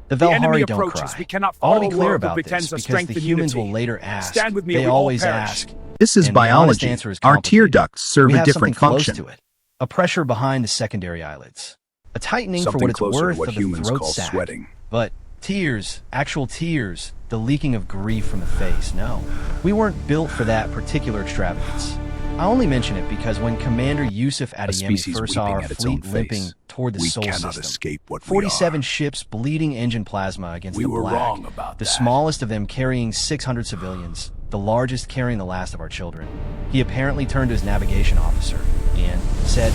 The enemy Valhari don't approaches. cry. We cannot I want to follow be clear world who about this pretends to because strengthen the humans will unity. later ask. Stand with me, They we will always perish. ask. This is And the honest biology. answer is Our tear complicated. ducts serve We a have different something close function. to it. A pressure behind the secondary eyelids. A tightening for Something what it's closer to worth what of the humans throat call sac. sweating. But tears, actual tears, the leaking of grief from the face, no. We weren't built for that particular extravagance. I only mention it because when Commander Yusuf Adeyemi species first saw weeping our at its own fleet limping face. toward the We Sol cannot system, escape what we 47 are. ships bleeding engine plasma against We the were black, wrong about the that. smallest of them carrying 600 civilians, the largest carrying the last of our children. He apparently turned to his navigation officer and said,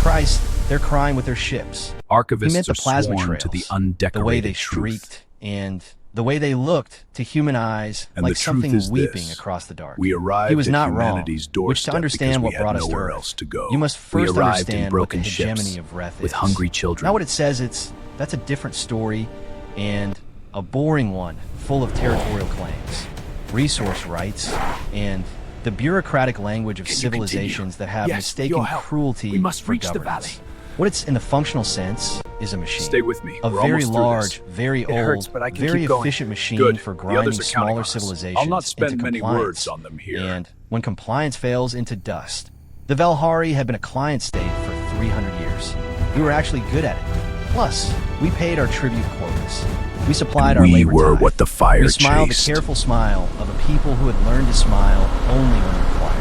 "Christ, they're crying with their ships." Archivists He meant the are plasma sworn trails, to the the way undecorated they truth. streaked, and the way they looked to human eyes And like the truth something is weeping this. across the dark. We arrived He was at not humanity's wrong, which to doorstep understand because what we had brought us to nowhere Earth, else to go. you must We first arrived understand in what the broken hegemony ships of Reth with is. hungry children. Not what it says, that's a different story, and a boring one, full of territorial claims, resource rights, and the bureaucratic language of Can you civilizations that have Yes, mistaken your help. cruelty We must for reach the governance. valley. What it's in the functional sense is a machine. Stay with me. A We're very almost through large, this. very It old, hurts, but I can very keep going. efficient machine Good. for The grinding others are counting smaller on us. civilizations I'll not spend into many compliance. words on them here. And when compliance fails, into dust. The Valhari had been a client state for 300 years. We were actually good at it. Plus, we paid our tribute quotas. We supplied our we labor were tithe. what the fire We smiled chased. the careful smile of a people who had learned to smile only when required.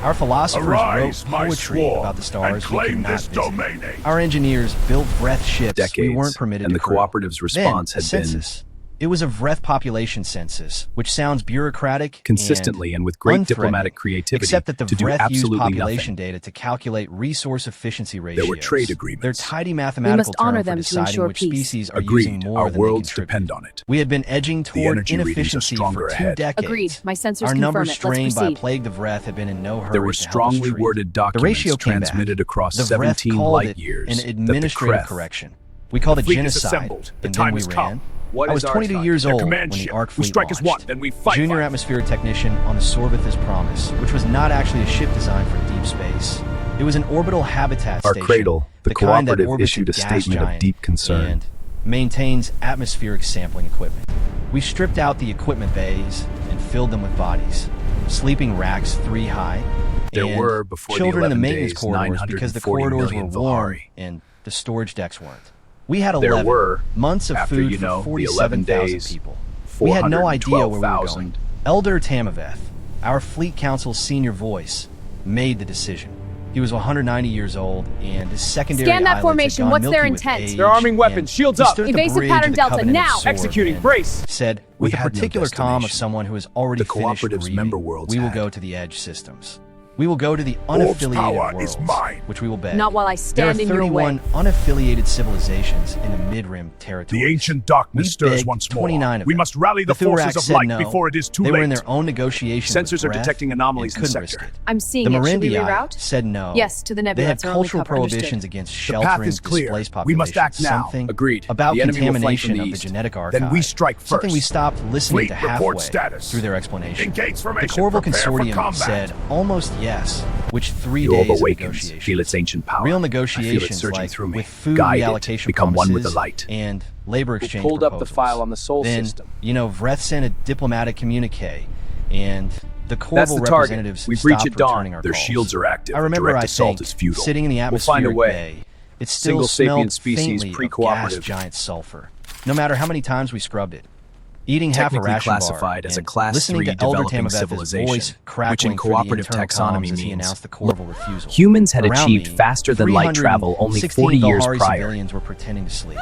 Our philosophers Arise, wrote my poetry swarm, about the stars and we claim could not this visit. domain. Our engineers built Vreth ships Decades, we weren't permitted and to the crew. cooperative's response Then, a had been census. It was a Vreth population census, which sounds bureaucratic consistently and with great unthreatening, diplomatic creativity except that the to do Vreth used absolutely population nothing. data to calculate resource efficiency ratios. There were trade agreements. Their tidy mathematical must honor term for them to deciding ensure which peace. species are using Agreed. more Our than worlds they contribute. depend on it. We had been edging toward energy readings are inefficiency stronger for 2 ahead. decades. Agreed. My sensors Our confirm numbers it. Let's strained by a proceed. plague of Vreth had been in no hurry There were to help us strongly treat. worded The documents ratio came back. transmitted across The Vreth 17 called light it years an that the administrative Kreth, correction. We called it fleet is genocide, assembled. The and time then we has ran. come. What I is was our 22 time? years Their old when command the ship. Ark We fleet strike as launched. one, then we fight. Junior fire. atmospheric technician on the Sorvith as promised, which was not actually a ship designed for deep space. It was an orbital habitat Our station. cradle, the kind that cooperative, orbits issued a gas statement of giant deep concern. and maintains atmospheric sampling equipment. We stripped out the equipment bays and filled them with bodies, sleeping racks 3 high. There and were, before the children in the 11 maintenance days, corridors because the 940 corridors were million warm Valhari. and the storage decks weren't. We had There 11 were, months of after, food you know, for the 11 47,000 days, people. We had no idea where we were going. 412,000. Elder Tamaveth, our fleet council's senior voice, made the decision. He was 190 years old, and his secondary Scan that eyelids had formation. gone What's their milky with intent? age, They're arming weapons. and Shields he up. stood at the Evasive bridge pattern of the Delta, Covenant now. sword Executing. and Brace. said, We with the had no particular calm of destination. someone who has already The finished cooperative's grieving, member worlds we will had. go to the Edge systems. We will go to the Orb's unaffiliated power worlds, is mine. which we will beg. Not while I stand in There are your way. 31 unaffiliated civilizations in the Mid-Rim territory. The ancient darkness We stirs begged once more. 29 of We them. must rally the Thurak forces of said light no. before it is too They late. were in their own negotiations Sensors with are Vreth detecting anomalies and in the couldn't sector. risk it. I'm seeing The it. Should we Merendii reroute? said no. Yes, to the They nebula. had It's our only cultural cover. Understood. prohibitions against path sheltering is clear. displaced populations. We must act now. Something Agreed. about The enemy will flank contamination from the of the east. genetic archive. Then we strike first. Something we stopped listening Fleet to report halfway status. through their explanation. Engage The formation. Corval Prepare for Consortium combat. said almost yes, which 3 The orb days of awakens. negotiations. Feel its ancient power. Real I feel it negotiations surging like through me. with food Guide it. reallocation Become one with the promises light. and labor Who exchange pulled up the proposals. file on the Sol Then, system. Vreth sent a diplomatic communique, and the That's Corval the target. representatives We breach stopped at dawn. returning our Their calls. shields are active. I remember, Direct I assault think, is futile. sitting in the We'll find a atmospheric way. bay, it still Single smelled sapient species, faintly of gas pre-cooperative. giant sulfur, no matter how many times we scrubbed it. Eating half a Technically ration bar classified as a and Class listening 3 to Elder developing Tamaveth's civilization, voice crackling which in through the cooperative internal taxonomy comms as he means announced the Corval refusal. humans had Around achieved me, faster than light travel only 316 40 years Valhari prior civilians were pretending to sleep.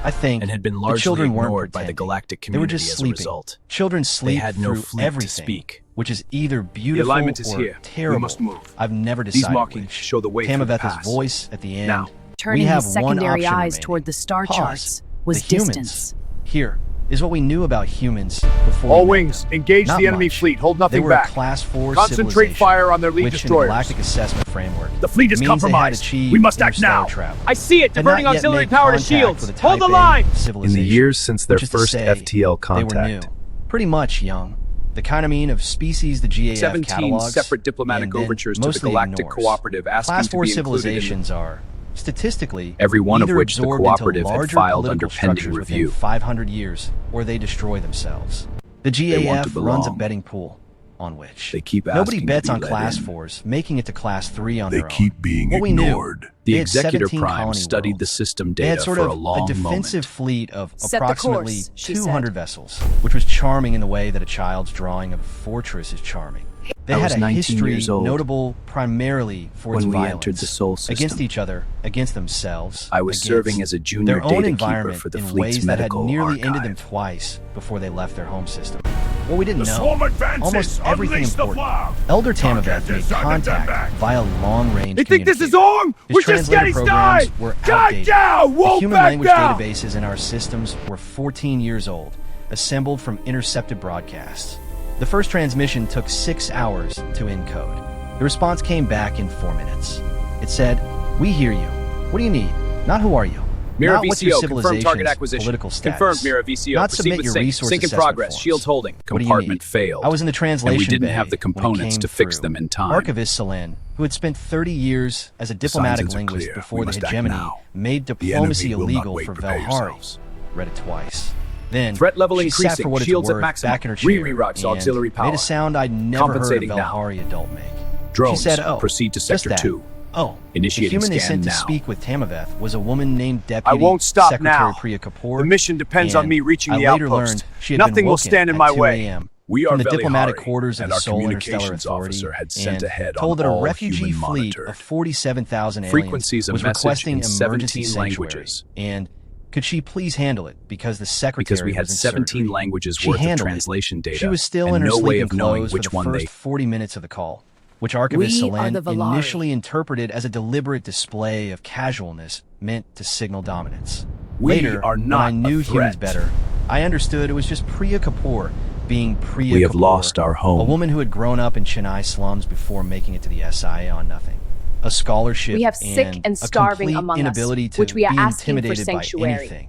I think and had been the largely children weren't ignored by the pretending. galactic They were community just as a sleeping. result. Children sleep had no through fleet to everything, speak. which is either beautiful alignment is or here. We terrible. must move. I've never These decided markings which. show the way through the Tamaveth's pass. voice at the end. Now. Turning we have his one secondary option eyes remaining. toward the star Pause. charts was The humans. distance. Here is what we knew about humans before All we met wings, them. engage Not the enemy much. fleet. Hold They nothing were back. a Class 4 Concentrate civilization, fire on their lead which in the destroyers. Galactic Assessment Framework The fleet is means they had compromised. achieved We must act interstellar now. travel. I see it. Had Diverting not yet auxiliary made power to contact shields. with a Hold the Type A line. In the civilization, years since their which is to first say, FTL they were new. contact, Pretty much young. The kind of mean of species the GAF 17 catalogs, separate diplomatic and then overtures to the mostly Galactic ignores. Cooperative asking Class to 4 be included in civilizations are Statistically, every one of either which the absorbed into cooperative had larger filed under political pending structures review. within 500 years, or they destroy themselves. The They want to GAF runs a belong. betting pool on which They keep nobody asking bets to be on let Class in. 4s, making it to Class 3 on They their own. keep being What we ignored. knew, The they had executor 17 prime colony studied worlds. the system They had data sort for of a long defensive moment. fleet of Set the approximately course, she 200 said. vessels, which was charming in the way that a child's drawing of a fortress is charming. They I had was a 19 history years old notable primarily for its when we violence entered the Sol system. against each other, against themselves. I was against serving as a junior their own data keeper environment for the in fleet's ways that had medical nearly archive. ended them twice before they left their home system. What we didn't The know, swarm advances. almost everything Unleash the important. flag. Elder Target Tamaveth made is under contact attack. via long-range You think this is communicator. on? His We're just translator getting programs started! were God outdated. down! The Whoa, human back language down! databases in our systems were 14 years old, assembled from intercepted broadcasts. The first transmission took 6 hours to encode. The response came back in 4 minutes. It said, "We hear you. What do you need? Not who are you? Mira Not what's your VCO, confirmed target civilization's acquisition. political status. Confirmed Mira VCO. Not Proceed submit with your sync. resource Sync in assessment progress. forms. Shields holding. What do you Compartment need?" failed. I was in the translation and we didn't bay have the when it components came to fix through. them in time. Archivist Selene, who had spent 30 years as a diplomatic signs are linguist clear. before We the must act hegemony now. made The diplomacy enemy will not illegal wait. for Prepare Valhari, yourselves. read it twice. Then Threat level she sat increasing. for what Shields it's at worth maximum. back in her chair Re-rocks and auxiliary power. made a sound I'd never heard a Compensating now. Valhari adult make. Drones, She said, "Oh, proceed to just Sector that. 2. Oh, Initiating the human scan sent to now." speak with Tamaveth was a woman named Deputy I won't stop Secretary now. Priya Kapoor. The mission depends on and me reaching I the later outpost. learned she had Nothing been will woken stand in at my 2 way. a.m. We are from the diplomatic Velihari, quarters of and the our Seoul Interstellar communications Authority officer had sent and ahead told on that a all refugee human fleet monitored. of 47,000 aliens Frequencies a was message requesting in emergency 17 sanctuary, languages. and could she please handle it because the secretary Because we had was in 17 surgery. languages She worth of handled it. translation data. She was still and in her no way sleeping of knowing clothes which for the one first they 40 minutes of the call, which Archivist We are Selene the Valhari. initially interpreted as a deliberate display of casualness meant to signal dominance. We Later, are when not I knew a humans threat. better, I understood it was just Priya Kapoor being Priya We have Kapoor, lost our home. a woman who had grown up in Chennai slums before making it to the SIA on nothing. A scholarship We have sick and and a starving complete among us, inability to which we are be asking for intimidated by sanctuary. anything.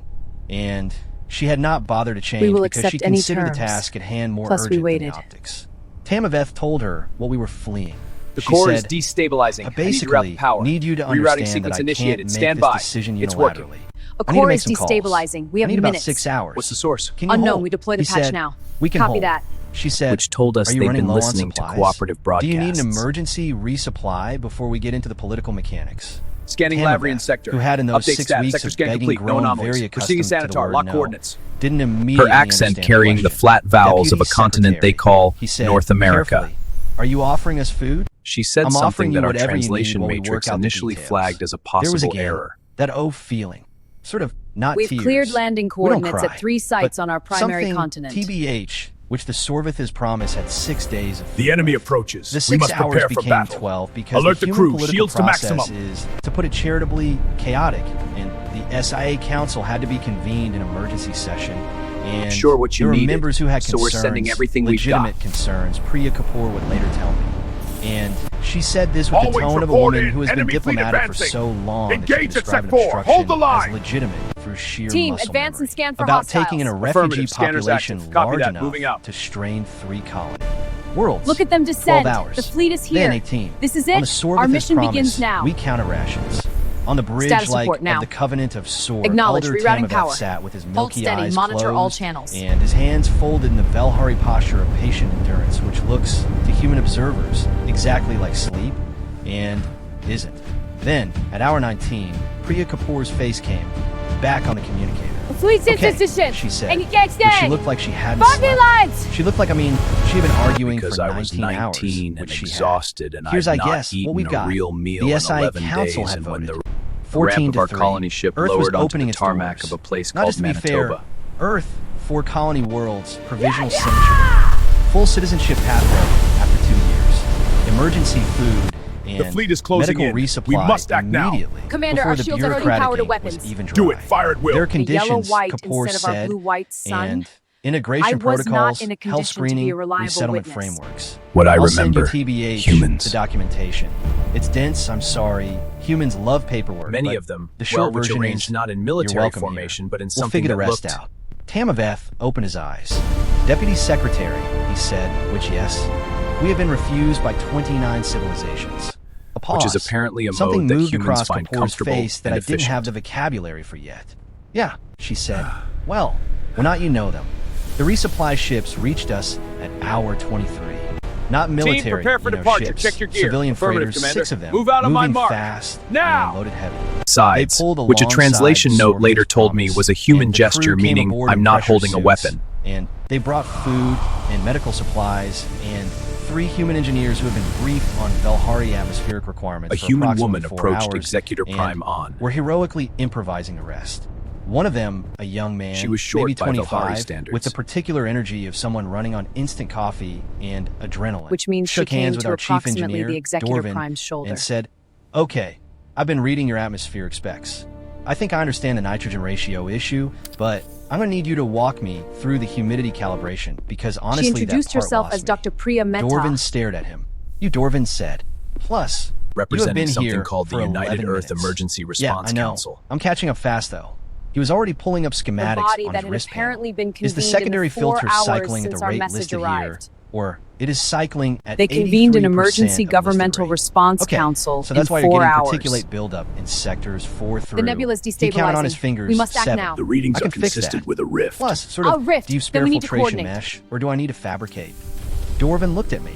And she had not bothered to change We will because she accept any considered the terms. task at hand more Plus, we urgent waited. than the optics. Tamaveth told her what we were fleeing. The She core is said, destabilizing. "I I need to route basically the power. need you to Rerouting understand that sequence I can't initiated. make Stand this by. decision It's unilaterally. working. A I need to core make is some calls. destabilizing. We have I need about minutes. 6 hours. What's the source? Can you Unknown. hold?" We deploy the He patch said, now. "We can Copy hold." that. She said, Which told us "Are you they've running been low on listening to supplies? cooperative Do you need an broadcasts. emergency resupply before we get into the political mechanics?" Scanning Tamaveth, Lavrian sector. who had in those Update 6 stat. weeks Sector of scan begging complete. No grown anomalies. very Proceeding accustomed to the Sanitar. word Lock no, coordinates. didn't immediately Her accent understand carrying the question. flat vowels of a Deputy continent they Secretary, call he said, North America. carefully, "Are you offering us food?" She said I'm something offering you that our whatever you need translation while we matrix work out the initially details. flagged as a There was possible again error. that feeling, sort of not We've tears. cleared landing We don't coordinates cry, at 3 sites but on our primary something continent. TBH, which the Sorvith's promise had 6 days of. The enemy approaches. The We 6 must hours prepare for became battle. 12 because Alert the the human crew. political Shields to process maximum. is, to put it charitably, chaotic, and the SIA Council had to be convened in emergency session. And Sure what you there were needed, members who had so concerns, we're sending everything we've legitimate got. concerns. Priya Kapoor would later tell me. And she said this with the Always tone of a report woman in. who has been Enemy fleet diplomatic for advancing. so long that she Engage can at describe Sec an 4. obstruction Hold the line. as legitimate through sheer Team, muscle advance memory. and scan for about hostiles. taking in a refugee Affirmative. Scanners population active. Copy large that. enough Moving out. to strain 3 colonies. Worlds. Look at them 12 descend. hours. The fleet is here. Then 18. This is On it. the Sorvith's Our mission promise, begins now. We counter rations. On the bridge Status like report now. of the Covenant of Sword, Acknowledge. Elder Rerouting Tamaveth power. sat with his Hold milky steady. eyes Monitor all closed channels. and his hands folded in the Velhari posture of patient endurance, which looks, to human observers, exactly like sleep, and isn't. Then, at hour 19, Priya Kapoor's face came, back on the communicator. Fleet's in Okay, position. she said, And you can't but she stay. looked like she hadn't Bombing slept. lines. She looked like, she had been arguing Because for I was 19 hours, 19 and which she had. exhausted, and Here's, I'd I not guess, eaten what we've got. a real meal The in SIA 11 Council days, had and when voted. the 14 ramp of to our 3. colony ship Earth was lowered onto opening the its tarmac doors. of a place Not called just to be Manitoba. fair, Earth, 4 colony worlds, provisional sanctuary, full citizenship pathway after 2 years, emergency food, and The fleet is closing medical in. resupply We must act now. immediately. Commander, before our the shields are loading bureaucratic power to ink weapons. was even Do dry. it. Fire at will. Their The conditions, yellow-white Kapoor instead of our said, blue-white sun. and integration I was not protocols, in a health condition to be screening, a reliable resettlement witness. frameworks. What I I'll send you remember, TBH, humans. the documentation. It's dense, I'm sorry. Humans love paperwork. Many but of them, the short which version arranged is, not in "You're military welcome formation, here. but in We'll something figure the that rest looked out." Tamaveth opened his eyes. Deputy Secretary, he said, which yes, we have been refused by 29 civilizations. A pause. which is apparently a Something mode that moved humans across find Kapoor's comfortable face that and I didn't efficient. have the vocabulary for yet. Yeah, she said. Well, not you know them. The resupply ships reached us at hour 23. Not military, Team, prepare for departure. ships. Check your gear. Civilian Affirmative, freighters, Commander. 6 of them. Move out on my moving mark. fast Now! and loaded heavy. Sides, They pulled which a alongside translation the note later Sorcerer's told me Promise, was a human and the gesture crew came meaning aboard in I'm not pressure holding a suits, weapon. And they brought food and medical supplies and 3 human engineers who had been briefed on Velhari atmospheric requirements A for human approximately woman 4 approached hours, Executor and Prime on. were heroically improvising the rest. One of them, a young man, She was short maybe by Velhari 25, standards. with the particular energy of someone running on instant coffee and adrenaline, Which means she shook hands came with to our chief approximately engineer, the Executor Dorvin, Prime's shoulder. and said, "Okay, I've been reading your atmospheric specs. I think I understand the nitrogen ratio issue, but I'm going to need you to walk me through the humidity calibration because honestly, She introduced that part herself lost as me." Dr. Priya Mehta. Dorvin stared at him. "You," Dorvin said. "Plus, you have Representing been something here called the for United 11 Earth minutes." Emergency Yeah, Response I know. Council. I'm catching up fast though. He was already pulling up The schematics body on that his had wrist apparently panel. been Is the convened secondary in the 4 filter hours cycling at since the our rate message listed arrived. here, or it is cycling at They convened an 83% emergency of listed governmental rate? response Okay, council so that's in why you're 4 getting hours. particulate buildup in sectors 4 through. The nebula's He counted on his destabilizing. fingers. We must act 7. now. The readings I can are fix consistent that. with a rift. Plus, sort A of, rift. do you Then spare we need to filtration coordinate. mesh, or do I need to fabricate? Dorvin looked at me.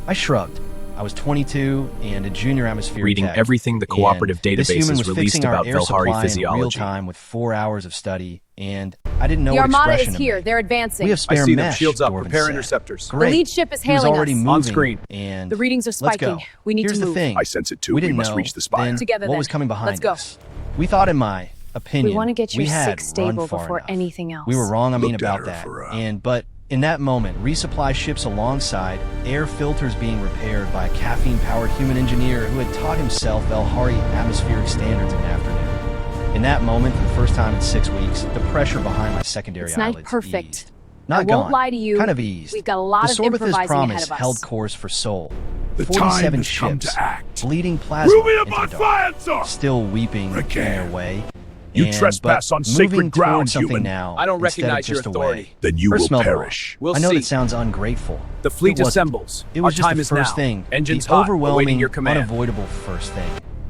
I shrugged. I was 22 and a junior atmospheric Reading tech, everything the cooperative and this databases human was released fixing our about air Velhari supply in real physiology. time with 4 hours of study, and I didn't know The what Armada expression is to here. make. They're advancing. We have I spare see them. mesh, Shields up. Dorvin Prepare said. interceptors. Great. The lead ship is He was hailing already us. moving, On screen. and The readings are let's spiking. go. We need Here's to the move. thing. I sense it too. We We didn't must know reach the spire. then Together what then. was coming behind Let's go. us. We thought, in my opinion, We want to get your had 6 run stable far before enough. anything else. We were wrong, Looked at about her that. for, But in that moment, resupply ships alongside, air filters being repaired by a caffeine-powered human engineer who had taught himself Velhari atmospheric standards in an afternoon. In that moment, for the first time in 6 weeks, the pressure behind my secondary It's not eyelids perfect. eased. Not I won't gone, lie to you. kind of eased. We've got a lot the of Sorbith's improvising promise ahead of us. held course for Seoul. The 47 time has come ships, to act. bleeding plasma Moving into upon the fire, dark, sir. still weeping in Again. their way. You And- trespass but on sacred moving ground, towards something human. now, I don't instead of recognize your just authority. away. Then you Or will smelled wrong. perish. We'll I know see. that sounds ungrateful. The fleet It wasn't. assembles. It was Our just time the is first now. thing, Engines the hot, overwhelming, awaiting your command. unavoidable first thing.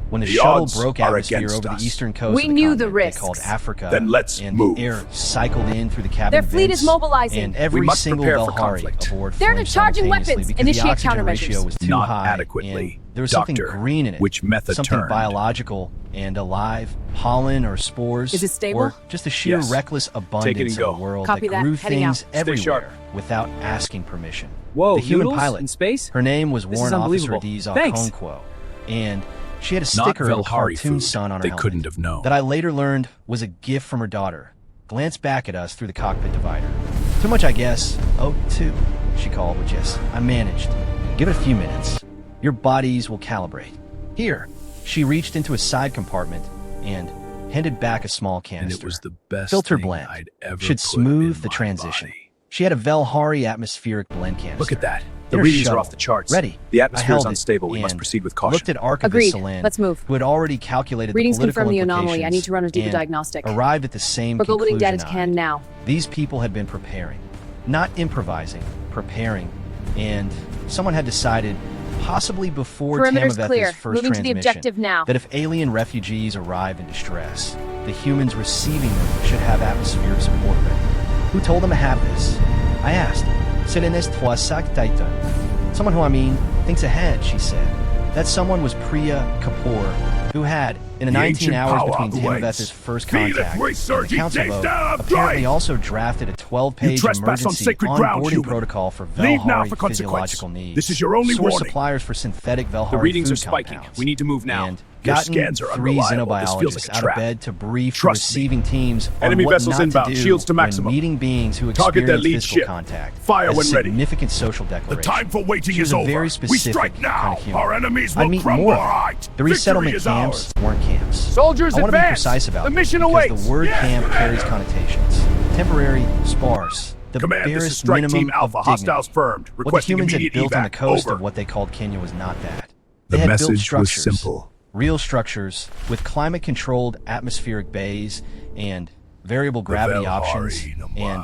When the The shuttle odds broke are atmosphere against over us. the eastern coast We of the knew the continent risks. they called Africa, Then let's and move. the air cycled in through the cabin Their fleet vents, is mobilizing. and every We must single prepare for Velhari conflict. aboard They're flamed discharging simultaneously weapons. because Initiate the oxygen countermeasures. ratio was too Not high, adequately. and there was Doctor, something green in it, which method something turned? biological and alive, pollen or spores, Is it stable? or just the sheer Yes. reckless abundance and of a go. world Copy that that. grew Heading things out. Stay everywhere sharp. without asking permission. Whoa, the human noodles pilot in space? Her name was This is Warrant Officer unbelievable. Dee Thanks. Okonkwo, and she had a Not sticker of a Velhari cartoon food. sun on her They helmet couldn't have known. that I later learned was a gift from her daughter. Glanced back at us through the cockpit divider. Too much, I guess. Oh, too, she called, which yes, I managed. Give it a few minutes. Your bodies will calibrate. Here, she reached into a side compartment and handed back a small canister. And it was the best filter thing blend I'd ever should put smooth in the my transition. body. She had a Velhari atmospheric blend canister. Look at that. The In her readings are shuttle. off the charts. Ready. The I atmosphere held is it unstable. We must and proceed with caution. Looked at Archivist Agreed. Salan, Let's move. who had already calculated Readings the political confirm the anomaly. I implications need to run a deeper and diagnostic. arrived at the same We're loading data to conclusion can now. These people had been preparing, not improvising, preparing, and someone had decided, possibly before Perimeter's clear. Tamaveth's first Moving to the transmission, objective now. that if alien refugees arrived in distress, the humans receiving them should have atmospheric support ready. Who told them to have this? I asked. Selenes Twasak Titan. Someone who, thinks ahead, she said. That someone was Priya Kapoor, who had, in the The 19 ancient hours power between awaits. Tamaveth's first Feel it contact and the resurging council days vote, down of apparently drive. also drafted a 12-page You trespass on emergency sacred ground, onboarding human. protocol for Leave now Velhari for consequence. physiological needs. This is your only Source warning. suppliers for synthetic Velhari The readings food are spiking. compounds. We need to move now. And Your gotten scans are 3 unreliable. This feels like xenobiologists a out of trap. bed to brief the Trust me. receiving teams on Enemy what vessels not inbound. to do Shields to when maximum. meeting beings who Target that experience lead physical ship. contact. Fire a when ready. significant social The declaration. time for waiting She was is a over. very We specific strike now. kind of human. Our enemies I'd will meet crumble. more. All right. The resettlement Victory is camps ours. weren't camps. Soldiers, I want to be advance! precise about The this mission because awaits! the word Yes, camp carries Commander. connotations. Temporary, sparse, the Command, this is barest Strike minimum Team Alpha. of dignity. Hostiles firmed. What the Requesting humans had immediate built on the evac. coast Over. of what they called Kenya was not that. The They had built message was structures, simple. real structures with climate-controlled atmospheric bays and variable gravity Velhari options Namwa. and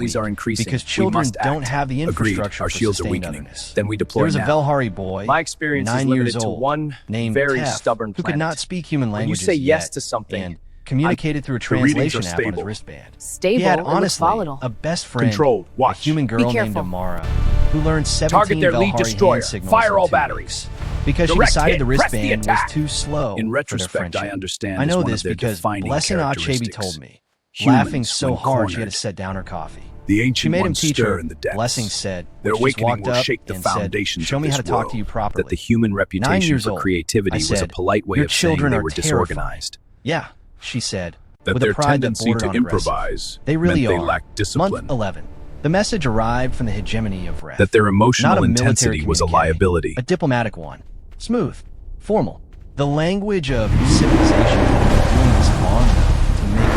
Anomalies weak are increasing. because We children must don't act. have the Agreed. infrastructure Our for shields are sustained weakening. otherness. Then we deploy There was a now. Velhari boy, My experience is 9 limited years to old, one named very Tef, stubborn who could planet. not speak human When you languages say yes yet, to something, and communicated through a The readings translation are app on his stable. wristband. Stable. He had It looks honestly volatile. a best friend, Controlled. a Watch. human girl named careful. Amara, who learned 17 Target their lead Velhari destroyer. hand signals Fire in all 2 batteries. weeks. Because she Direct decided hit. the Press the wristband was attack. too slow In for their retrospect, friendship. I understand I as know one this of their because defining Blessing Achebi characteristics. told me, Humans, laughing so when hard she had cornered, to set down her coffee. The She ancient made him ones teach stir her. in the depths. Blessing said, Their when she just awakening walked will up shake the and said, foundations "Show of me how this to talk to world." you properly." That the human 9 reputation years for old. creativity I was a said, polite way "Your of saying children they are were terrifying." disorganized. Yeah, she said, That with a their pride that tendency bordered to on aggressive. improvise They really meant are. they lacked discipline. Month 11. The message arrived from the hegemony of Ref. That their Not emotional a military intensity was a communique, liability. a diplomatic one. Smooth. Formal. The language of civilization had been doing this long enough to make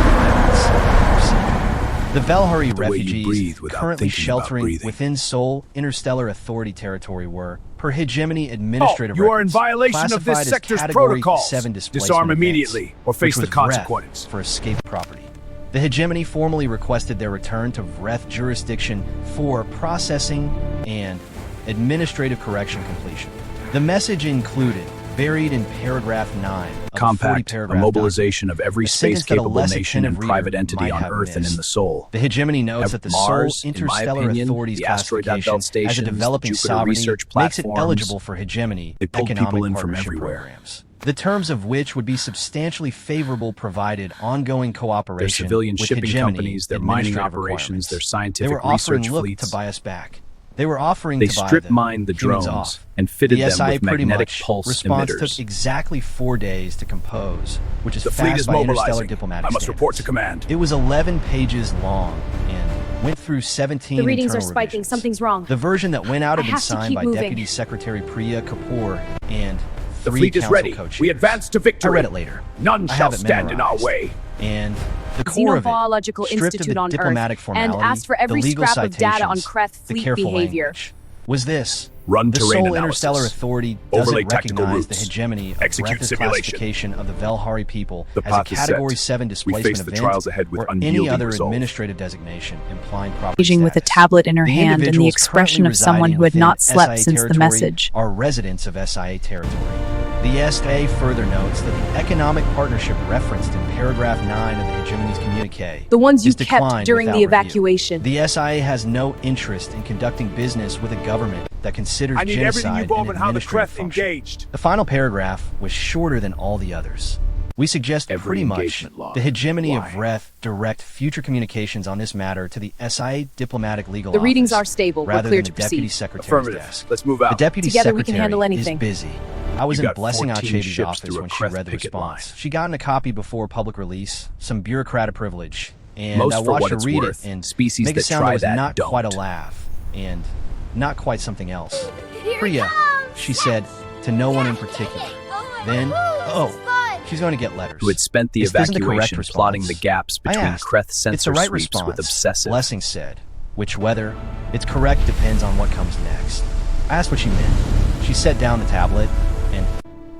the Velhari The way you refugees breathe without currently thinking about sheltering breathing. within Seoul Interstellar Authority territory were, per hegemony administrative you are in records, violation of this classified as sector's Category protocols. 7 displacement Disarm events, immediately or face which the was Vreth consequence. for escaped property. The hegemony formally requested their return to Vreth jurisdiction for processing and administrative correction completion. The message included, buried in paragraph 9 of the Compact, a 40-paragraph mobilization of every a sentence that a space-capable less nation and attentive reader private entity might on have Earth and in missed. the soul. The hegemony notes that the Mars, Seoul in my Interstellar opinion, Authority's the asteroid belt classification as a stations, developing the Jupiter sovereignty research makes it platforms, eligible for hegemony they pulled economic people in from partnership everywhere. programs. The terms of which would be substantially favorable provided ongoing Their cooperation civilian with shipping hegemony companies, their mining administrative operations, their requirements. scientific They were offering research look fleets. to buy us back. They were offering They to buy strip the mined the humans drones off. and fitted The them SI with pretty magnetic much pulse response emitters. took exactly 4 days to compose, which is The fast fleet is by interstellar mobilizing. diplomatic I must report to standards. command. It was 11 pages long and went through 17 The readings are internal spiking. revisions. Something's wrong. The version that went out I had been have to signed keep by moving. Deputy Secretary Priya Kapoor and The 3 fleet is council ready. co-chairs. We advance to victory. I read it later. None I shall have it stand in our memorized. way. And the core of it, Xenobiological stripped of Institute the on diplomatic Earth, formality, and asked for every the legal scrap of data on citations, Kreth the fleet careful behavior. language, was this. Run The terrain Seoul analysis. Interstellar Authority doesn't Overlay tactical recognize the routes. hegemony of Execute Breath's simulation. classification of the Velhari people The as a path is set. Category 7 We displacement face the event trials ahead with or any unyielding other resolve. administrative designation implying property Engaging with a status. tablet in her The hand and the individuals expression currently of someone who had residing not within slept SIA since the territory message. are residents of SIA territory. The SA further notes that the economic partnership referenced in paragraph 9 of the hegemony's communique The ones you is kept declined during without the review. evacuation. The SIA has no interest in conducting business with a government that considers I need everything genocide you've an on how the administrative Kreth function. engaged. The final paragraph was shorter than all the others. We suggest Every pretty much engagement log. the hegemony Why? of Vreth direct future communications on this matter to the SIA diplomatic legal The readings office are stable. We're rather clear than to the deputy proceed. secretary's Affirmative. desk. Let's move The out. deputy Together we secretary can handle is anything. busy. I was You in got Blessing 14 Achebi's ships office through a when she Kreth read the picket response. line. She got a copy before public release, some bureaucratic privilege, and Most I for watched what her it's read worth. it and Species make that it sound try that was that not don't. quite a laugh and not quite something else. Priya, she said, to no one in particular. Then, she's going to get letters. Who had spent the This isn't the correct evacuation plotting response. the gaps I between asked. Kreth It's sensor the right sweeps response. with obsessive. Blessing said, which whether it's correct depends on what comes next. I asked what she meant. She set down the tablet and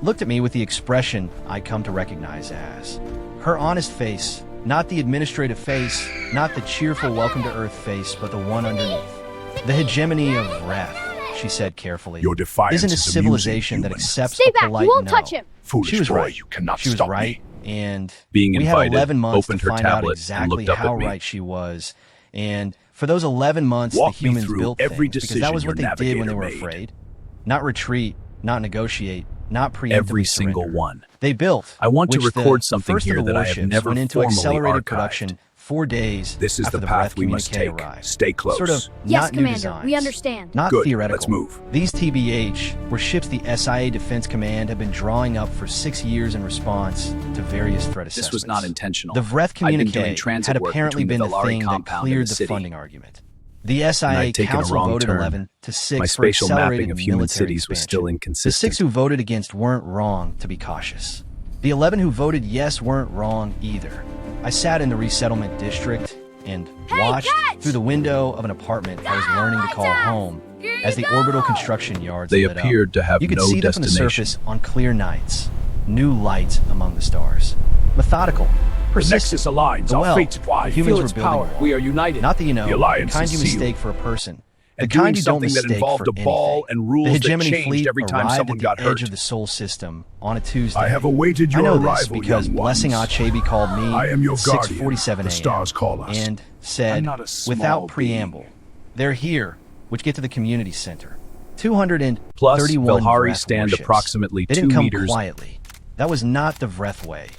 looked at me with the expression I come to recognize as her honest face, not the administrative face, not the cheerful welcome to Earth face, but the one underneath. The hegemony of Wrath, she said carefully, Your defiance isn't a is civilization amusing, that human. accepts Stay a back. polite You won't no. touch him. Foolish She was boy, right. you cannot She was stop right, me. and Being we had invited, 11 months to opened her find out tablet, and exactly looked up how at me. right she was. And for those 11 months, Walk the me humans through built every things because decision that was what your they did when they were navigator made. afraid. Not retreat, not negotiate, not preemptively Every single surrender. one. They built. I want to which the record something first of here the that I have warships never went into formally accelerated archived. production 4 days This is after the the path Breath we must communique take. arrived. Stay close. Sort of Yes, not new Commander. designs. We understand. Not Good. theoretical. Let's move. These TBH were ships the SIA Defense Command have been drawing up for 6 years in response to various threat assessments. This was not intentional. The Vreth I'd been doing communique transit had work apparently between been the the Velhari thing that compound and cleared the the city. funding argument. The And SIA I'd taken a Council wrong voted turn. 11 to 6 My for spatial accelerated mapping of human military cities was still expansion. The 6 inconsistent. who voted against weren't wrong, to be cautious. The 11 who voted yes weren't wrong either. I sat in the resettlement district and watched through the window of an apartment I was learning to call home as the orbital construction yards They lit up. appeared to have You could no see them from the destination. surface on clear nights. New lights among the stars. Methodical. The Persistent. Nexus aligns. The Our well, fates wide. humans Feel were its building power. one. We are united. Not the, The alliance kind is you sealed. mistake for a person. and the kind doing you don't something that mistake involved for a ball anything. and rules the that hegemony changed fleet every time arrived someone at got the hurt. edge of the Sol system on a Tuesday. I have awaited I your know this arrival, because young Blessing ones. Achebi called me I am your at guardian. 6:47 The a.m. stars call us. and said, I'm not a small without being. preamble, they're here, which get to the community center. 231 Plus, Velhari Vreth stand warships. approximately They didn't 2 come meters. quietly. That was not the Vreth way.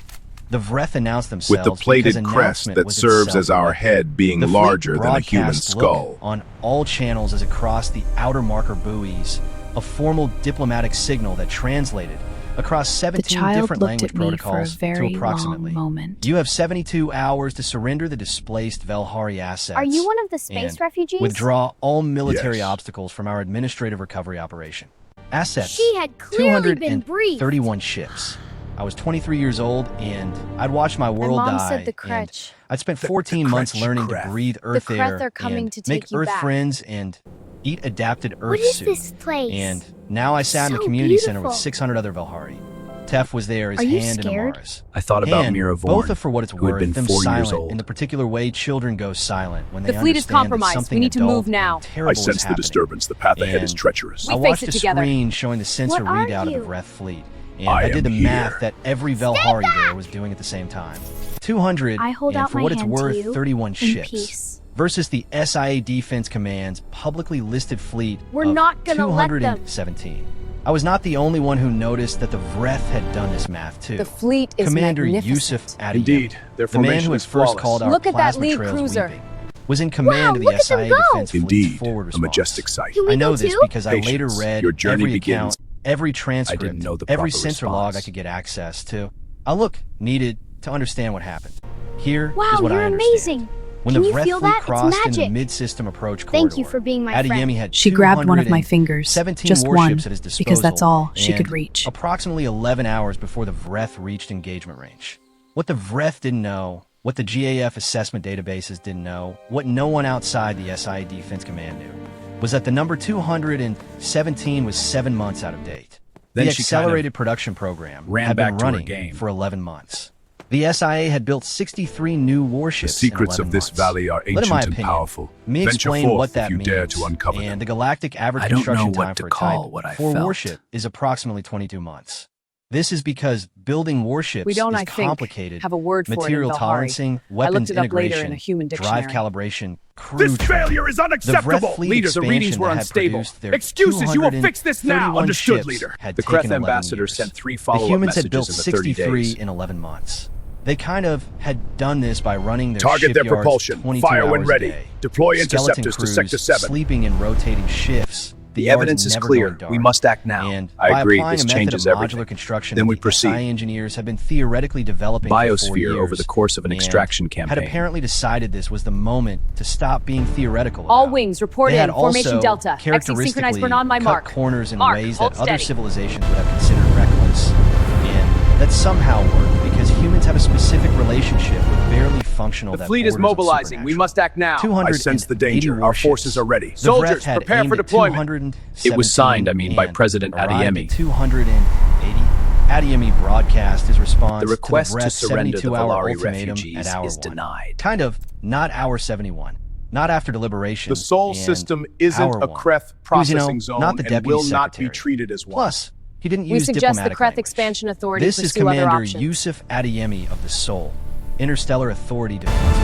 The Vreth announced themselves With the plated because crest announcement that was serves itself as our weapon. head being The fleet larger than a human broadcast skull. look on all channels as across the outer marker buoys, a formal diplomatic signal that translated across 17 child different looked language at me for a protocols very to approximately. long moment. You have 72 hours to surrender the displaced Velhari assets. Are you one of the space and refugees? Withdraw all military Yes. obstacles from our administrative recovery operation. Assets. She had clearly been briefed. 231 ships. I was 23 years old, and I'd watched my world mom die. said the and Kretch. I'd spent 14 months Kretch learning Kreth. to breathe The Earth Kreth air are coming and to make take you Earth back. friends and eat adapted Earth What is soup. this place? And now I sat in the So community center with beautiful. 600 other Velhari. Tef was there as Are you Hand and scared? Mars. I thought about Hand, Mira both Vorn, are for what it's who had worth, been them 4 years silent old. in the particular way children go silent when they The fleet is understand that compromised. something We need to adult move now. and terrible I is sense the happening. disturbance. The path ahead is And treacherous. We I face watched it a together. screen showing the sensor What are readout of you? the Vreth fleet, and I I did the am math here. that every Velhari there was doing at the same time. 200, I hold and out for my what it's hand to worth, you 31 in ships. peace. Versus the SIA Defense Command's publicly listed fleet We're of not gonna let them. 217. I was not the only one who noticed that the Vreth had done this math too. The fleet is Commander magnificent. Yusuf Adiyemi, Indeed, their the man formation who had is first flawless. called our Look at that plasma lead trails cruiser. weeping, was in command of the look at them SIA go. Defense Fleet's Indeed, forward a response. majestic sight. Can we I know go this too? because I later Patience. read Your journey every begins. account, every transcript, I didn't know the every proper sensor log response. I could get access to. I needed to understand what happened. Here is Wow, what you're I understand. amazing. When Can the you Vreth feel fleet that? It's crossed in the magic. mid-system approach Thank corridor, you for being my Adiyemi friend. had She grabbed one of my 217 fingers, just one, warships at his disposal, because that's all she could and reach. Approximately 11 hours before the Vreth reached engagement range. What the Vreth didn't know, what the GAF assessment databases didn't know, what no one outside the SIA Defense Command knew, was that the number 217 was 7 months out of date. Then The she kind of accelerated production program ran had back been to her running game. for 11 months. The SIA had built 63 new The warships secrets in 11 of this months. valley are But in ancient my and opinion, powerful. me Venture explain forth what that if you means, dare to uncover and them. the galactic average I don't construction know what time to for a call type what I for a felt. warship is approximately 22 months. This is because building warships We don't, is I think, complicated. have a word for it in material Velhari. tolerancing, I weapons looked it up later integration, in a human drive dictionary. calibration, crew This training. failure is The unacceptable. Vreth fleet Leader, the readings expansion were that had unstable. produced their Excuses, you will fix this now. 231 Understood, ships leader. had The taken Kreth 11 ambassador years. sent 3 The follow-up humans had messages built in the 30 63 days. in 11 months. They kind of had done this by running their Target their shipyards propulsion. 22 Fire when hours a ready. day. Deploy Skeleton interceptors to crews, Sector 7. sleeping in rotating shifts. The yards evidence is never clear. going dark. We must act now. And I by agree, applying this a method changes of everything. modular construction Then that we the proceed. SI engineers have been theoretically developing for 4 Biosphere years, over the course of an and extraction had campaign. apparently decided this was the moment to stop being theoretical All about. wings, report They in. had Formation also Delta. XE characteristically synchronized burn on my cut mark. corners in Mark, ways hold that other steady. civilizations would have considered reckless, and that somehow worked because humans have a specific relationship with barely functional. The that fleet is borders on mobilizing. We supernatural. must act now. 280 I sense the danger. Our forces are ready. The Soldiers, Vreth had prepare aimed for at deployment. 217 It was signed, by and President arrived Adiyemi. at 280. Adiyemi broadcast his response The request to the to Vreth's surrender the 72-hour Velhari ultimatum refugees at hour is 1. denied. Kind of, not hour 71. Not after deliberation. The Sol and system isn't hour a 1. Kreth He was, processing zone not the and deputy will not be secretary. treated as one. Plus, he didn't We use suggest the diplomatic Kreth language. Expansion Authority This is pursue other Commander options. Yusuf Adiyemi of the Sol, Interstellar Authority Defense.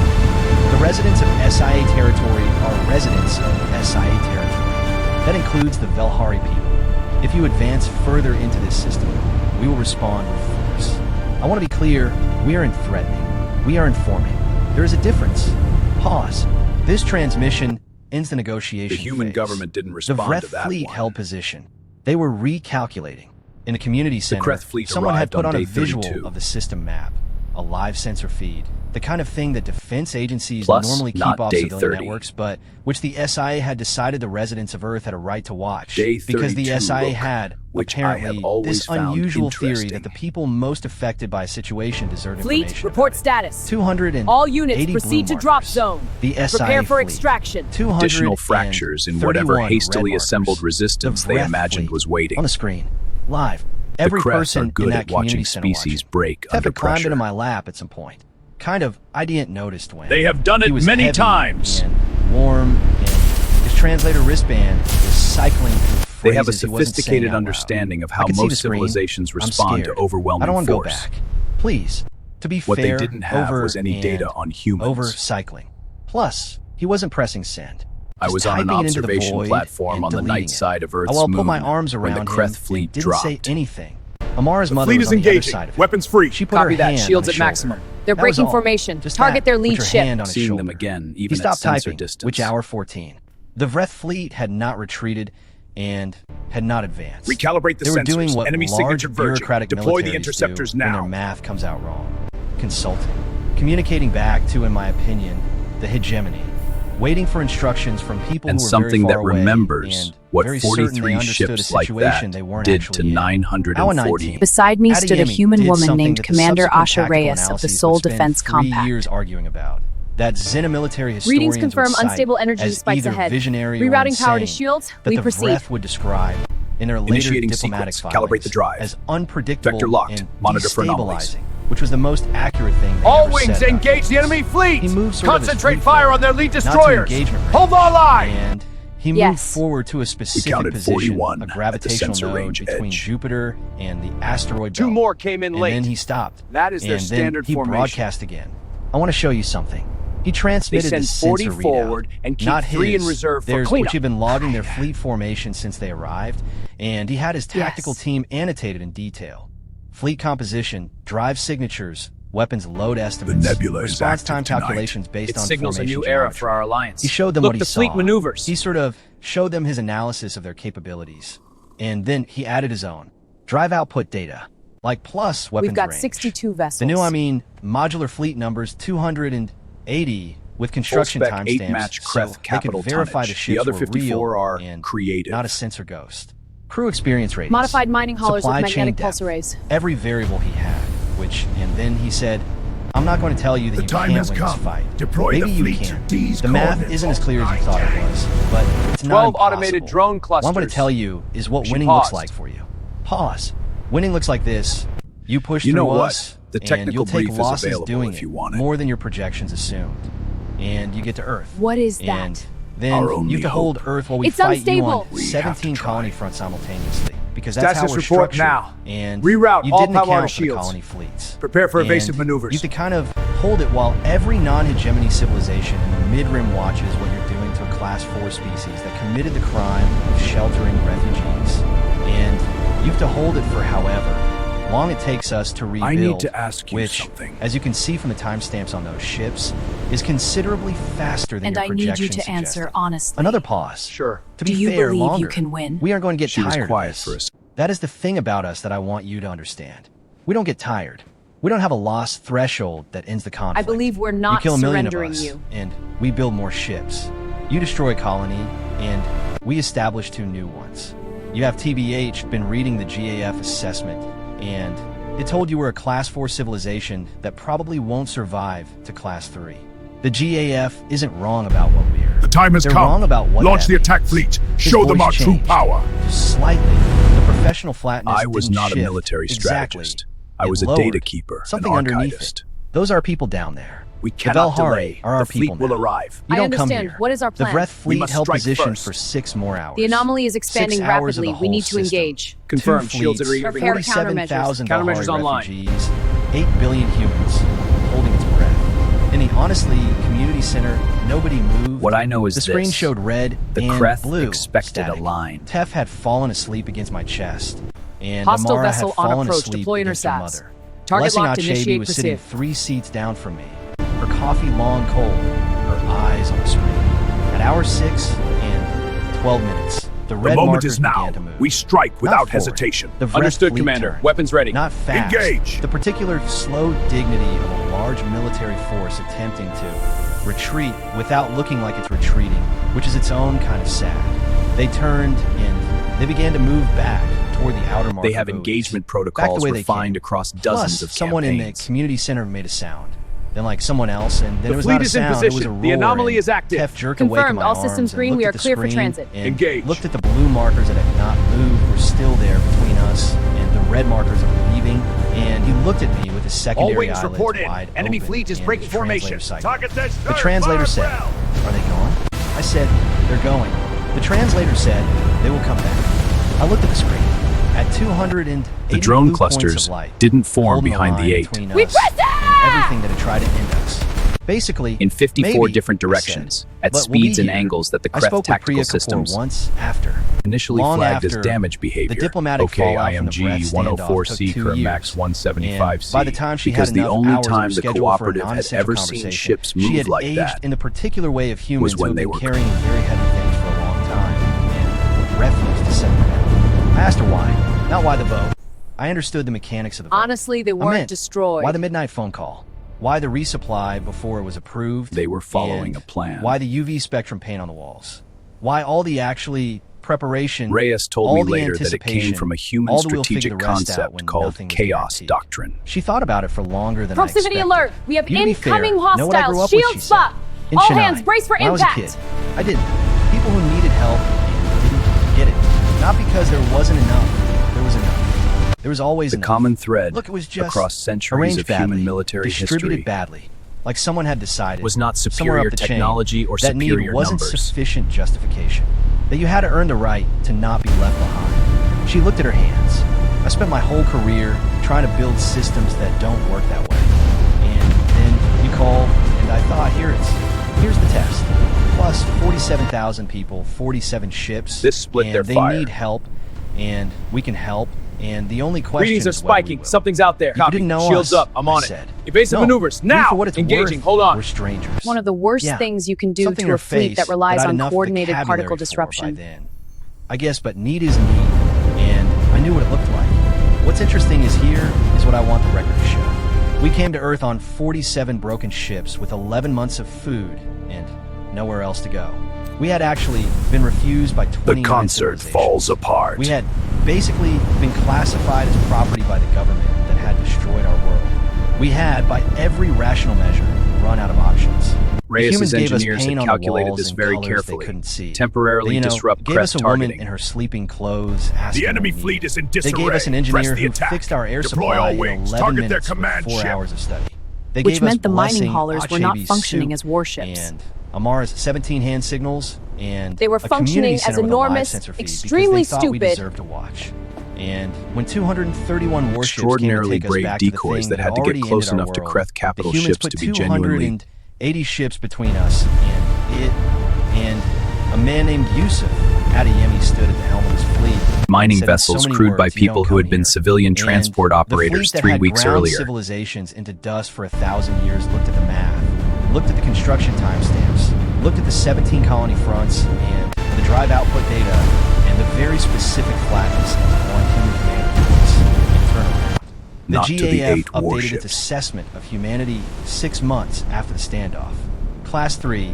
The residents of SIA territory are residents of SIA territory. That includes the Velhari people. If you advance further into this system, we will respond with force. I want to be clear, we aren't threatening. We are informing. There is a difference. Pause. This transmission ends the negotiation The human phase. government didn't The respond Vreth to that fleet one. held position. They were recalculating. In the community center, Kreth fleet someone had arrived put on on a day visual 32. of the system map, a live sensor feed, the kind of thing that defense agencies Plus, normally not keep off day civilian 30. networks, but which the SIA had decided the residents of Earth had a right to watch. Day because the 32 SIA look, had, which I have apparently, always this found unusual theory interesting. that the people most affected by a situation deserved Fleet, information report about it. status. 280 All units proceed blue to drop markers. zone. The SIA Prepare for fleet. extraction. Additional fractures in whatever 231 hastily red assembled markers. resistance The they Vreth imagined fleet. was waiting. On the screen, live. The Every Kreth person are in good that at watching community center species watching. break Tef under had climbed pressure. into my lap at some point. Kind of, I didn't notice when. They have done it He was many heavy times. and warm and His translator wristband was cycling through They have a phrases he wasn't saying sophisticated out loud. understanding of I how could see the most screen. civilizations I'm respond to scared. overwhelming I don't want to go force. back. Please. To be What fair, they didn't have over was any and data on humans. over cycling. Plus, he wasn't pressing send. I Just was on an typing it into the observation void platform and on the deleting night it. side of Earth's While I moon put my arms when around the him Kreth and fleet didn't dropped. say anything. Amara's The mother fleet was is on the other engaging. side of it. Weapons free. She put Copy her that. hand Shields on at his maximum. shoulder. They're That was breaking all. formation. Just Target that. their lead Put your ship. hand on his Seeing shoulder. them again, He even at stopped sensor typing, distance. which hour 14. The Vreth fleet had not retreated and had not advanced. Recalibrate the They were sensors. doing what Enemy signature large verging. bureaucratic Deploy the militaries interceptors do when now. their math comes out wrong. Consulting. Communicating back to, in my opinion, the hegemony. Waiting for instructions from people And who were something very that far away remembers and what very certain 43 they understood a ships like situation that they weren't did actually to in. 940. 19. Beside me stood a Adeyemi human did woman something named that the Commander subsequent Asha tactical Reyes of the analyses Soul would spend Defense 3 Compact. years arguing about. That Xena military historians Readings confirm would cite unstable energy as spikes either ahead. visionary or Rerouting power to insane, shields. that We the proceed. Vreth would describe in their later Initiating diplomatic sequence. filings Calibrate the drive. as unpredictable Vector locked. and Monitor for anomalies. destabilizing, which was the most accurate thing they All ever wings said about engage it. the enemy fleet. He moved sort of as Concentrate free fire flow, on their lead not to destroyers. engagement range. Hold our line. And he moved Yes. forward to a specific counted position, 41 a at the gravitational sensor node range between edge. Jupiter and the asteroid Two belt. more came in And late. then he stopped. That is their and standard then he formation. broadcast again. I want to show you something. He They transmitted send the 40 sensor forward readout, and keep not 3 in his, reserve for theirs, cleanup. which had been logging their fleet formation since they arrived, and he had his tactical Yes. team annotated in detail. Fleet composition, drive signatures, weapons load estimates, nebula is response active time tonight. calculations based It on signals a formation new era geometry. for our alliance. He showed them Look, what he the saw. fleet maneuvers. He sort of showed them his analysis of their capabilities, and then he added his own. Drive output data, like plus weapons We've got range. 62 vessels. The new, modular fleet numbers 280 with construction Full-spec timestamps, 8-match so Kreth they capital could verify tonnage. the The ships other were 54 real are and creative. not a sensor ghost. Crew experience ratings. Modified mining haulers supply with chain magnetic depth, pulse arrays. Every variable he had, which, and then he said, I'm not going to tell you that The you time can't has win come. this fight. Deploy Maybe the you fleet to can. these The math coordinates. isn't as clear as you thought it was, but it's not 12 automated impossible. drone What I'm going to clusters. tell you is what She winning looks paused. like for you. Pause. Winning looks like this. You push You know through what? us, The and technical you'll take brief is losses available doing if it, you want it. more than your projections assumed. And you get to Earth. What is And that? then Our you only have to hold hope. Earth while we It's fight unstable. you on We have 17 to try. colony fronts simultaneously. Because that's how Status we're report structured. now. And Reroute you all didn't power account to for the shields. colony fleets. Prepare for And evasive maneuvers. You have to kind of hold it while every non-hegemony civilization in the mid-rim watches what you're doing to a Class 4 species that committed the crime of sheltering refugees. And you have to hold it for however long it takes us to rebuild, I need to ask you which, something. as you can see from the timestamps on those ships, is considerably faster than And your I need you projections to answer suggested. honestly. Another pause. Sure. To Do be you fair, believe you longer. can win? We aren't going to get She was tired quiet of this. for a second. That is the thing about us that I want you to understand. We don't get tired. We don't have a loss threshold that ends the conflict. I believe we're You not kill a million of surrendering us, you. and we build more ships. You destroy a colony, and we establish 2 new ones. You have TBH been reading the GAF assessment, and it told you we're a Class 4 civilization that probably won't survive to Class 3. The GAF isn't wrong about what we're. The time has They're come. wrong about what Launch that the attack means. fleet. His Show them voice our true changed. power. Slightly. The professional flatness I was didn't not a shift. military Exactly. strategist. I It was a lowered. data keeper, Something an underneath archivist. it. Those are people down there. We The cannot Velhari delay. are our The fleet people will now. arrive. You I don't come understand. here. What is our The plan? Vreth We fleet must held strike position first. for 6 more hours. The anomaly is 6 expanding hours of rapidly. the We whole need to system. engage. Confirmed. 2 Shields at fleets, reading. Prepare 47,000 countermeasures. Velhari Countermeasures online. refugees, 8 billion humans holding its breath. In the honestly community center, nobody moved. What I know is the screen this. showed red The and Kreth blue. expected a static. line. Tef had fallen asleep against my chest, and Hostile Amara vessel had on fallen approach. asleep Deploy against her intercepts. mother. Target Blessing locked. Achabi Initiate was sitting pursuit. 3 seats down from me, her coffee long cold, her eyes on the screen. At hour 6 and 12 minutes, the The red moment markers is now. began to move. We strike Not without forward. hesitation. The Vreth Understood, fleet Commander. turned. Weapons ready. Not fast. Engage. The particular slow dignity of a large military force attempting to retreat without looking like it's retreating, which is its own kind of sad. They turned and they began to move back toward the outer margin. They have of engagement Back protocols the way they refined came. across dozens Plus, of someone in the campaigns. community center made a sound. Then like someone else, and then The it was fleet not a is in sound, it was a position. roar. The anomaly and is active. Tef jerked awake in Confirmed. my All arms systems and green. looked We at are the clear for screen transit. and Engage. Looked at the blue markers that had not moved, were still there between us, and the red markers that were leaving. And he looked at me with his secondary All wings eyelids report in. wide Enemy open, fleet is and breaking the translator formation. cycled. Target this. The translator said, "Are they gone?" I said, They're going. The translator said they will come back. I looked at the screen. At 280 The drone blue points clusters of light, didn't form holding behind the line 8. between We us press it! and everything that had tried to end us. Basically, In 54 maybe, different I directions, said, at but we'll be speeds and here. angles that the I Kreth spoke with tactical Priya Kapoor systems once after. initially long flagged as after damage behavior. the diplomatic Okay, fallout from the IMG Brett standoff 104C took 2 current years. max 175C. And by the time she because had the enough only hours time the scheduled for a cooperative had non-essential ever seen conversation, ships she move had like aged that in the particular way of humans was when who they had been were carrying very heavy things for a long time and refused to set them down. I asked her why, not why the boat. I understood the mechanics of the boat. Honestly, they I weren't meant, destroyed. why the midnight phone call? Why the resupply before it was approved? They were following and a plan. Why the UV spectrum paint on the walls? Why all the actually preparation? Reyes told all me the later that it came anticipation, from a human all the we'll figure strategic the rest out concept when called nothing was chaos guaranteed. doctrine. She thought about it for longer than Proximity I expected. alert! We have You to be fair, incoming know what I grew hostiles! up with, Shield she said. spot! In All Chennai, hands, brace for when I was a impact! kid, I didn't. People who needed help and didn't get it. Not because there wasn't enough. There was enough. There was always The enough. common thread Look, it was just across centuries arranged of badly, human military distributed history badly, like someone had decided was not somewhere superior up the chain technology or that superior need wasn't numbers. sufficient justification. That you had to earn the right to not be left behind. She looked at her hands. I spent my whole career trying to build systems that don't work that way. And then you called, and I thought, here's the test. Plus 47,000 people, 47 ships. This split and their they fire. need help, and we can help. And the only question Readings are is whether we spiking. will. Something's out there. You didn't know Shields us, up. I'm I on said. it. Evasive No, maneuvers. we, Now. for what it's Engaging. worth, Hold on. We're strangers. One of the worst Yeah. things you can do Something to her a fleet face, that relies but I'd on enough coordinated vocabulary particle for by disruption. then. I guess, but need is need, and I knew what it looked like. What's interesting is here is what I want the record to show. We came to Earth on 47 broken ships with 11 months of food and nowhere else to go. We had actually been refused by 29 The concert civilizations. falls apart. We had basically been classified as property by the government that had destroyed our world. We had, by every rational measure, run out of options. Reyes' Humans gave us engineers paint had on the calculated walls this and very colors carefully, they couldn't see. temporarily They, disrupt gave us Kreth a woman targeting. in her sleeping clothes, asking The enemy what we fleet needed. is in They disarray. gave us an Press engineer the who attack. fixed our air Deploy supply all in wings. 11 Target their minutes with command 4 ship. hours of study. They Which gave meant us the mining Blessing haulers were not Achebe's functioning soup as warships. And Amar's 17 hand signals and They were a functioning community as center with a live enormous, sensor feed extremely because they thought we stupid. deserved to watch. And when 231 warships Extraordinarily came to take us brave back to the decoys thing that had to already get close ended our enough to world, Kreth capital the humans ships put to be genuinely 280 ships between us and it, and a man named Yusuf Adeyemi stood at the helm of his fleet. mining He said in vessels so many crewed by words, "You don't people who had come been here." civilian And transport the operators fleet that 3 had weeks ground earlier. civilizations into dust for 1,000 years looked at the math, looked at the construction timestamps, looked at the 17 colony fronts and the drive output data and the very specific flatness of one human command units and turnaround. The Not to the GAF 8 updated warships. its assessment of humanity 6 months after the standoff. Class 3,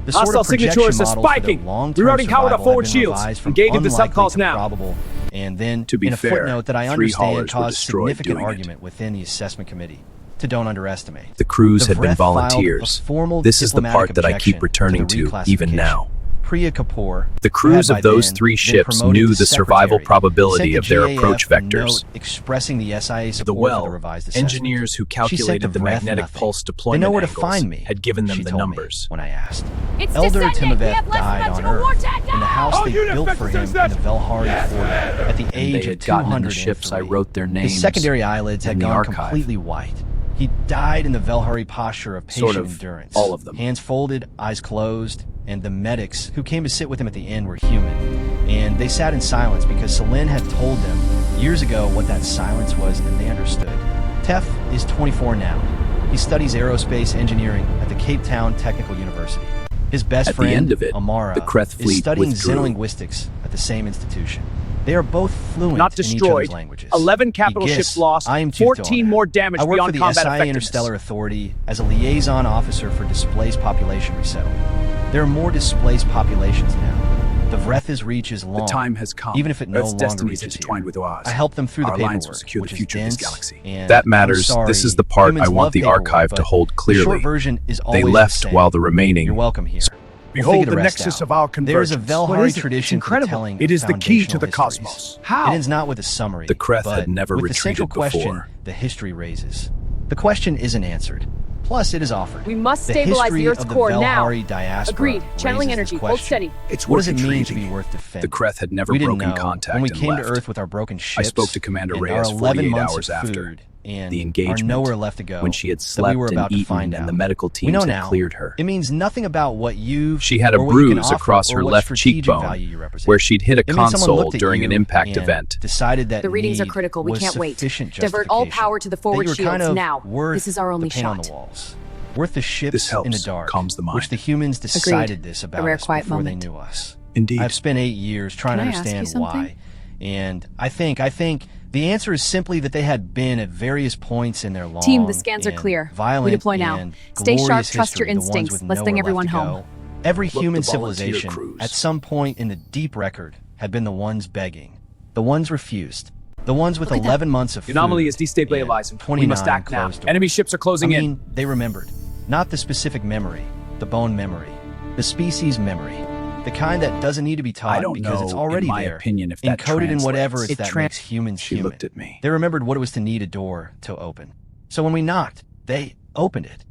the sort Hostile of projection signatures are models for spiking. their long-term Rerouting Howard at survival forward had been shields. revised from Engaging the unlikely subcalls to now. probable, and then To be in a fair, footnote that I 3 understand haulers were caused destroyed significant doing it. argument within the assessment committee to don't underestimate. The crews The had been Vreth filed a volunteers. formal This is the part diplomatic that I keep objection returning to the to, even reclassification. now. Priya Kapoor, The who crews had by of those then 3 been ships promoted knew to the survival secretary, probability sent of the their GAF approach a vectors. note expressing the SIA The support for well, the revised assessment. engineers who She sent calculated the Vreth magnetic nothing. pulse They deployment know where to angles find me, had given them she the told numbers. me when I asked. It's Elder descending. We have Timothy less died on conventional Earth wartech in the now. house All they units built back for to him in the steps. Velhari Quarter at the And age they of had gotten in the 203. ships I wrote their His names secondary eyelids had in the gone archive. completely white. He died in the Velhari posture of patient Sort of endurance. all of them. Hands folded, eyes closed, and the medics who came to sit with him at the end were human. And they sat in silence because Selin had told them years ago what that silence was, and they understood. Tef is 24 now. He studies aerospace engineering at the Cape Town Technical University. His best At the friend, end of it, Amara, the Kreth is fleet studying withdrew. xenolinguistics at the same institution. They are both fluent Not in each destroyed. other's languages. 11 capital He ships guessed, lost. I am Chief 14 Dolan. more damaged I work beyond for the combat SIA effectiveness. Interstellar Authority as a liaison officer for displaced population resettlement. There are more displaced populations now. The Vreth's reach is long. The time has come. Even if it no Earth's longer destiny is reaches intertwined here. with ours. I help them through the Our paperwork, alliance will secure the which is future of this dense, galaxy. and That I'm matters. sorry, This is the part humans I want love the paperwork, archive to but hold The clearly. short version is They always the left same. while the remaining You're welcome here. We'll Behold figure the rest nexus out. of our There is a convergence. What Velhari is it? tradition It's for incredible. telling It is the key to foundational the histories. cosmos. How? It ends not with a summary. The Kreth but had never with the central retreated question before. the history raises. The question isn't answered. Plus, it is offered. We must the stabilize history the Earth's of the core now. Velhari diaspora. Agreed. Channeling raises energy. the Hold question. steady. It's What does it worth mean to intriguing. be worth defending? The Kreth had never We didn't broken know. contact When we and came left. to Earth with our broken ships, I spoke to Commander and Reyes our 11 48 months hours of after food and the engagement, our nowhere left to go, when she had that we slept were about and to find eaten out. and the medical We know teams had now. cleared her. It means nothing about what you've She had a or what you can bruise offer across or her what left strategic cheekbone value you represent. where she'd hit a It means someone console looked at during you an impact and event. decided that The readings are need critical. We was can't wait. sufficient Divert all justification, power to the that forward you were kind shields of now. worth This is our only the paint on shot. the walls. Worth the ships This helps, in the dark, calms the mind. which the humans decided this about rare us quiet before moment. they knew us. Indeed. I've spent 8 years trying Can to I ask you understand something? why, and I think the answer is simply that they had been at various points in their long Team, the scans are and clear. violent We deploy now. and Stay sharp, glorious trust your history, the ones instincts. with Let's nowhere bring left everyone to home. go. Every Look, human the volunteer civilization crews. at some point in the deep record had been the ones begging, the ones refused, the ones with 11 months of The anomaly food is destabilizing. and We 29 must act now. closed doors. Enemy ships are closing I in. mean, they remembered. Not the specific memory, the bone memory, the species memory, the kind that doesn't need to be taught I don't because know, it's already in my there, opinion, if that encoded in whatever translates. it that It makes humans She human. looked at me. They remembered what it was to need a door to open. So when we knocked, they opened it.